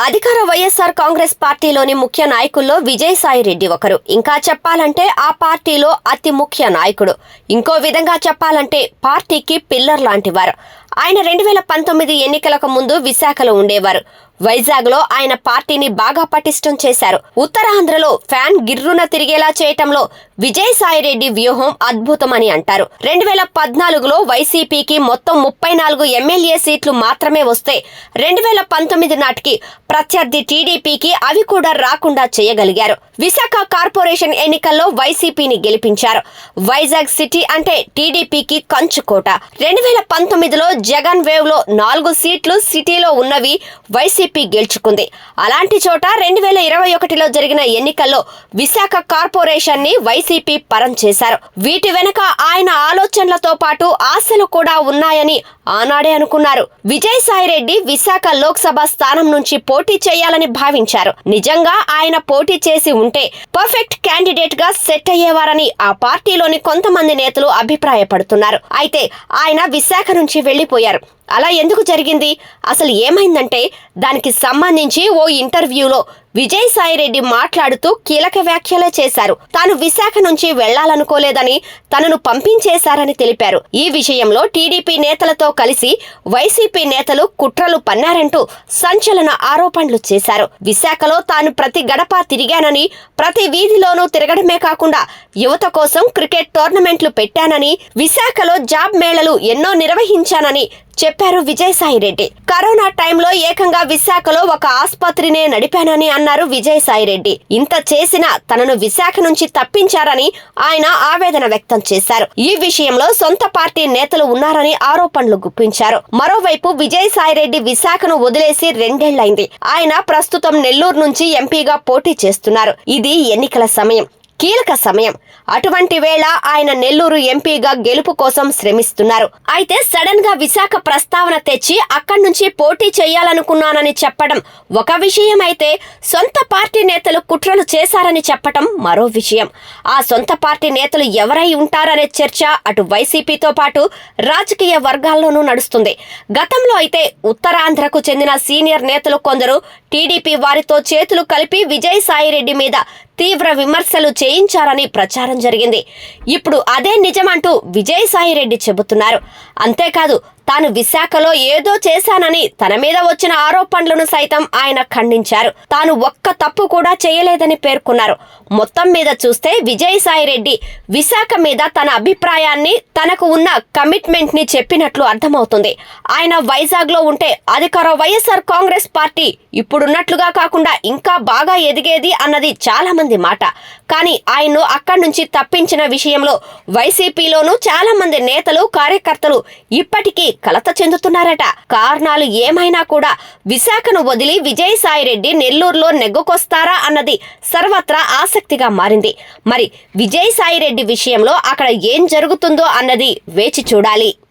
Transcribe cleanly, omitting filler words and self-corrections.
అధికార వైఎస్ఆర్ కాంగ్రెస్ పార్టీలోని ముఖ్య నాయకుల్లో విజయసాయి రెడ్డి ఒకరు. ఇంకా చెప్పాలంటే ఆ పార్టీలో అతి ముఖ్య నాయకుడు. ఇంకో విధంగా చెప్పాలంటే పార్టీకి పిల్లర్ లాంటివారు. ఆయన 2019 ఎన్నికలకు ముందు విశాఖలో ఉండేవారు. వైజాగ్లో ఆయన పార్టీని బాగా పటిష్టం చేశారు. ఉత్తరాంధ్రలో ఫ్యాన్ గిర్రున తిరిగేలా చేయటంలో విజయసాయి రెడ్డి వ్యూహం అద్భుతమని అంటారు. 2014లో వైసీపీకి మొత్తం 34 ఎమ్మెల్యే సీట్లు మాత్రమే వస్తే 2019 నాటికి ప్రత్యర్థి టీడీపీకి అవి కూడా రాకుండా చేయగలిగారు. విశాఖ కార్పొరేషన్ ఎన్నికల్లో వైసీపీని గెలిపించారు. వైజాగ్ సిటీ అంటే టీడీపీకి కంచుకోట. 2019లో జగన్ వేవ్ లో 4 సీట్లు సిటీలో ఉన్నవి వైసీపీ గెలుచుకుంది. అలాంటి చోట 2021లో జరిగిన ఎన్నికల్లో విశాఖ కార్పొరేషన్ ని వైసీపీ పరం చేశారు. వీటి వెనుక ఆయన ఆలోచనలతో పాటు ఆశలు కూడా ఉన్నాయని ఆనాడే అనుకున్నారు. విజయసాయి రెడ్డి విశాఖ లోక్సభ స్థానం నుంచి పోటీ చేయాలని భావించారు. నిజంగా ఆయన పోటీ చేసి ఉంటే పర్ఫెక్ట్ క్యాండిడేట్ గా సెట్ అయ్యేవారని ఆ పార్టీలోని కొంతమంది నేతలు అభిప్రాయపడుతున్నారు. అయితే ఆయన విశాఖ నుంచి వెళ్లిపోయారు. అలా ఎందుకు జరిగింది? అసలు ఏమైందంటే దానికి సంబంధించి ఓ ఇంటర్వ్యూలో విజయసాయి రెడ్డి మాట్లాడుతూ కీలక వ్యాఖ్యలే చేశారు. తాను విశాఖ నుంచి వెళ్లాలనుకోలేదని, తనను పంపించేశారని తెలిపారు. ఈ విషయంలో టీడీపీ నేతలతో కలిసి వైసీపీ నేతలు కుట్రలు పన్నారంటూ సంచలన ఆరోపణలు చేశారు. విశాఖలో తాను ప్రతి గడప తిరిగానని, ప్రతి వీధిలోనూ తిరగడమే కాకుండా యువత కోసం క్రికెట్ టోర్నమెంట్లు పెట్టానని, విశాఖలో జాబ్ మేళలు ఎన్నో నిర్వహించానని చెప్పారు విజయసాయి రెడ్డి. కరోనా టైంలో ఏకంగా విశాఖలో ఒక ఆసుపత్రినే నడిపానని అన్నారు విజయసాయి రెడ్డి. ఇంత చేసినా తనను విశాఖ నుంచి తప్పించారని ఆయన ఆవేదన వ్యక్తం చేశారు. ఈ విషయంలో సొంత పార్టీ నేతలు ఉన్నారని ఆరోపణలు గుప్పించారు. మరోవైపు విజయసాయి రెడ్డి విశాఖను వదిలేసి 2 ఏళ్లైంది. ఆయన ప్రస్తుతం నెల్లూరు నుంచి ఎంపీగా పోటీ చేస్తున్నారు. ఇది ఎన్నికల సమయం, కీలక సమయం. అటువంటి వేళ ఆయన నెల్లూరు ఎంపీగా గెలుపు కోసం శ్రమిస్తున్నారు. అయితే సడన్ గా విశాఖ ప్రస్తావన తెచ్చి అక్కడి నుంచి పోటీ చేయాలనుకున్నానని చెప్పడం ఒక విషయం అయితే, సొంత పార్టీ నేతలు కుట్రలు చేశారని చెప్పడం మరో విషయం. ఆ సొంత పార్టీ నేతలు ఎవరై ఉంటారనే చర్చ అటు వైసీపీతో పాటు రాజకీయ వర్గాల్లోనూ నడుస్తుంది. గతంలో అయితే ఉత్తరాంధ్రకు చెందిన సీనియర్ నేతలు కొందరు టీడీపీ వారితో చేతులు కలిపి విజయసాయి రెడ్డి మీద తీవ్ర విమర్శలు చేయించారని ప్రచారం జరిగింది. ఇప్పుడు అదే నిజమంటూ విజయసాయి రెడ్డి చెబుతున్నారు. అంతేకాదు తాను విశాఖలో ఏదో చేశానని తన మీద వచ్చిన ఆరోపణలను సైతం ఆయన ఖండించారు. తాను ఒక్క తప్పు కూడా చేయలేదని పేర్కొన్నారు. మొత్తం మీద చూస్తే విజయసాయి రెడ్డి విశాఖ మీద తన అభిప్రాయాన్ని, తనకు ఉన్న కమిట్మెంట్ ని చెప్పినట్లు అర్థమవుతుంది. ఆయన వైజాగ్ లో ఉంటే అధికార వైఎస్ఆర్ కాంగ్రెస్ పార్టీ ఇప్పుడున్నట్లుగా కాకుండా ఇంకా బాగా ఎదిగేది అన్నది చాలా మంది మాట. కానీ ఆయన్ను అక్కడి నుంచి తప్పించిన విషయంలో వైసీపీలోనూ చాలా మంది నేతలు, కార్యకర్తలు ఇప్పటికీ కలత చెందుతున్నారట. కారణాలు ఏమైనా కూడా విశాఖను వదిలి విజయసాయి రెడ్డి నెల్లూరులో నెగ్గుకొస్తారా అన్నది సర్వత్రా ఆసక్తిగా మారింది. మరి విజయసాయి రెడ్డి విషయంలో అక్కడ ఏం జరుగుతుందో అన్నది వేచి చూడాలి.